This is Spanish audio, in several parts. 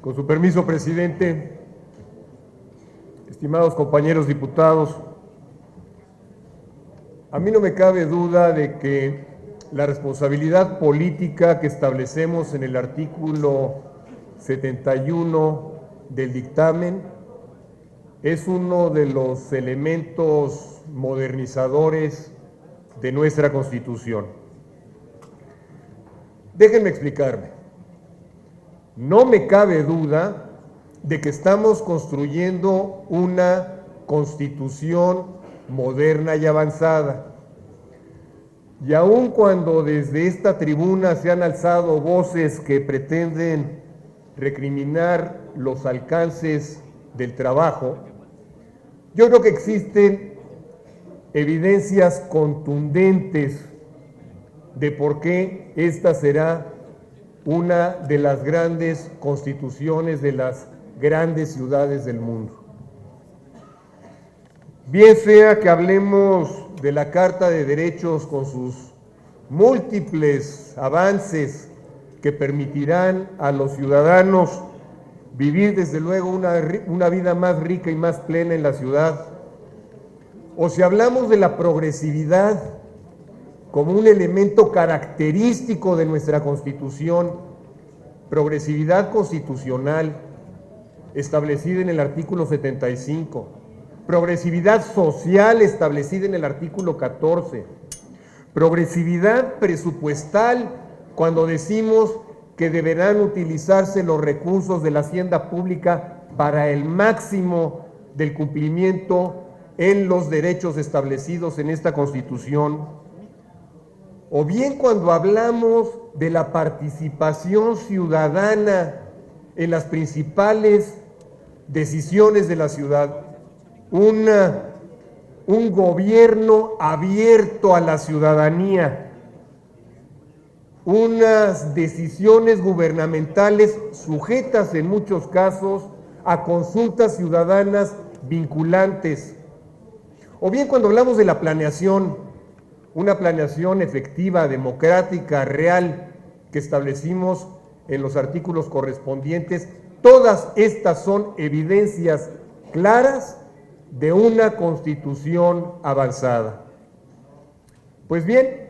Con su permiso, presidente, estimados compañeros diputados, a mí no me cabe duda de que la responsabilidad política que establecemos en el artículo 71 del dictamen es uno de los elementos modernizadores de nuestra Constitución. Déjenme explicarme. No me cabe duda de que estamos construyendo una Constitución moderna y avanzada. Y aun cuando desde esta tribuna se han alzado voces que pretenden recriminar los alcances del trabajo, yo creo que existen evidencias contundentes de por qué esta será una de las grandes constituciones de las grandes ciudades del mundo. Bien sea que hablemos de la Carta de Derechos con sus múltiples avances que permitirán a los ciudadanos vivir desde luego una vida más rica y más plena en la ciudad, o si hablamos de la progresividad como un elemento característico de nuestra Constitución, progresividad constitucional establecida en el artículo 75, progresividad social establecida en el artículo 14, progresividad presupuestal cuando decimos que deberán utilizarse los recursos de la hacienda pública para el máximo del cumplimiento en los derechos establecidos en esta Constitución, o bien cuando hablamos de la participación ciudadana en las principales decisiones de la ciudad, un gobierno abierto a la ciudadanía, unas decisiones gubernamentales sujetas en muchos casos a consultas ciudadanas vinculantes, o bien cuando hablamos de la planeación, una planeación efectiva, democrática, real, que establecimos en los artículos correspondientes. Todas estas son evidencias claras de una Constitución avanzada. Pues bien,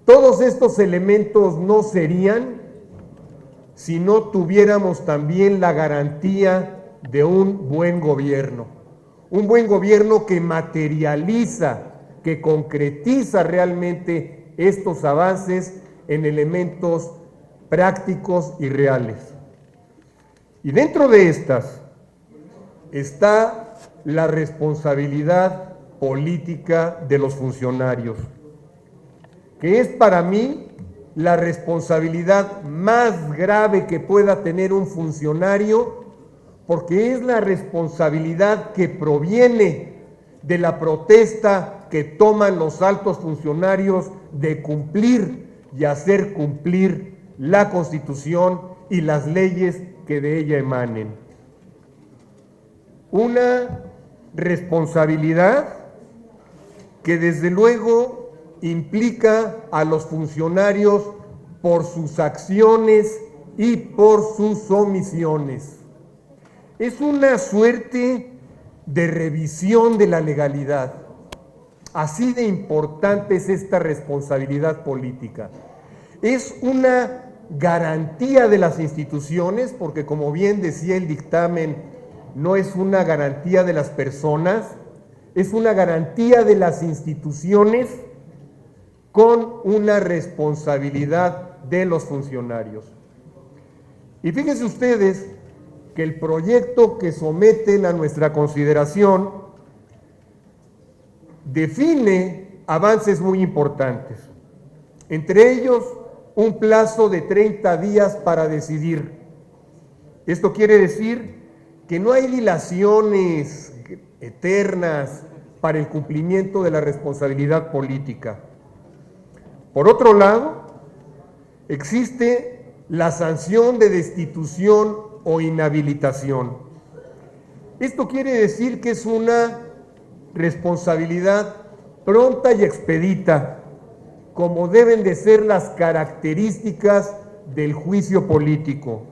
todos estos elementos no serían si no tuviéramos también la garantía de un buen gobierno que materializa, que concretiza realmente estos avances en elementos prácticos y reales. Y dentro de estas está la responsabilidad política de los funcionarios, que es para mí la responsabilidad más grave que pueda tener un funcionario, porque es la responsabilidad que proviene de la protesta que toman los altos funcionarios de cumplir y hacer cumplir la Constitución y las leyes que de ella emanen. Una responsabilidad que desde luego implica a los funcionarios por sus acciones y por sus omisiones. Es una suerte de revisión de la legalidad. Así de importante es esta responsabilidad política. Es una garantía de las instituciones, porque como bien decía el dictamen, no es una garantía de las personas, es una garantía de las instituciones con una responsabilidad de los funcionarios. Y fíjense ustedes que el proyecto que someten a nuestra consideración define avances muy importantes, entre ellos un plazo de 30 días para decidir. Esto quiere decir que no hay dilaciones eternas para el cumplimiento de la responsabilidad política. Por otro lado, existe la sanción de destitución o inhabilitación. Esto quiere decir que es una responsabilidad pronta y expedita, como deben de ser las características del juicio político.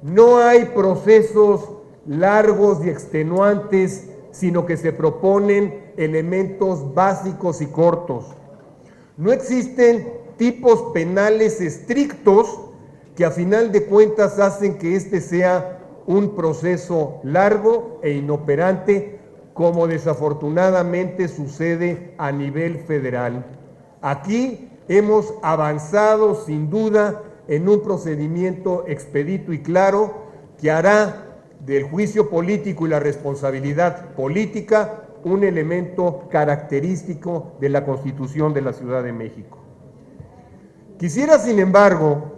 No hay procesos largos y extenuantes, sino que se proponen elementos básicos y cortos. No existen tipos penales estrictos que a final de cuentas hacen que este sea un proceso largo e inoperante, como desafortunadamente sucede a nivel federal. Aquí hemos avanzado sin duda en un procedimiento expedito y claro que hará del juicio político y la responsabilidad política un elemento característico de la Constitución de la Ciudad de México. Quisiera, sin embargo,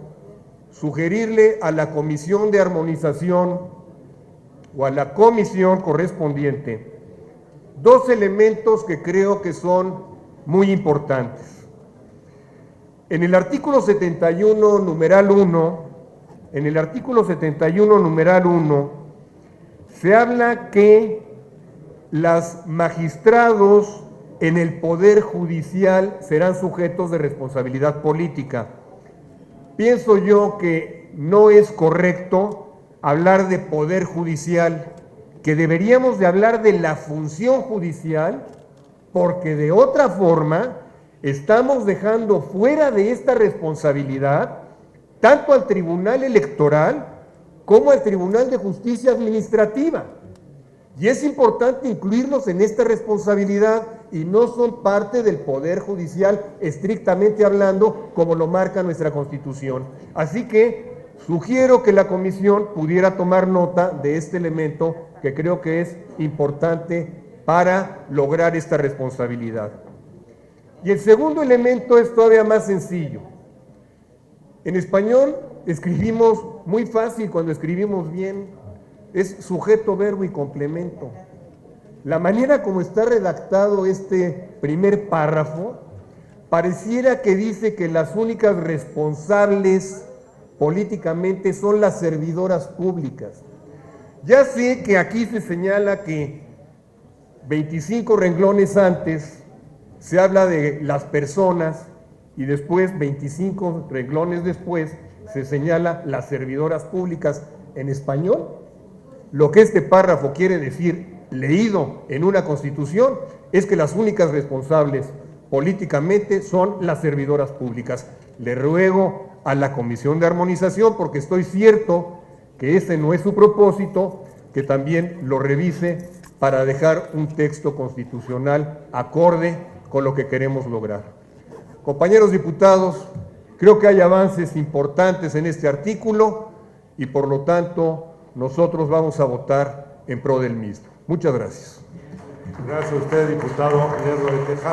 sugerirle a la Comisión de Armonización o a la comisión correspondiente dos elementos que creo que son muy importantes. En el artículo 71, numeral 1, se habla que los magistrados en el Poder Judicial serán sujetos de responsabilidad política. Pienso yo que no es correcto hablar de Poder Judicial, que deberíamos de hablar de la función judicial, porque de otra forma estamos dejando fuera de esta responsabilidad tanto al Tribunal Electoral como al Tribunal de Justicia Administrativa. Y es importante incluirlos en esta responsabilidad y no son parte del Poder Judicial estrictamente hablando, como lo marca nuestra Constitución. Así que sugiero que la comisión pudiera tomar nota de este elemento que creo que es importante para lograr esta responsabilidad. Y el segundo elemento es todavía más sencillo. En español escribimos muy fácil cuando escribimos bien. Es sujeto, verbo y complemento. La manera como está redactado este primer párrafo pareciera que dice que las únicas responsables políticamente son las servidoras públicas. Ya sé que aquí se señala que 25 renglones antes se habla de las personas y después 25 renglones después se señala las servidoras públicas. En español, lo que este párrafo quiere decir, leído en una Constitución, es que las únicas responsables políticamente son las servidoras públicas. Le ruego a la Comisión de Armonización, porque estoy cierto que ese no es su propósito, que también lo revise para dejar un texto constitucional acorde con lo que queremos lograr. Compañeros diputados, creo que hay avances importantes en este artículo y por lo tanto nosotros vamos a votar en pro del mismo. Muchas gracias. Gracias a usted, diputado Lerdo de Tejada.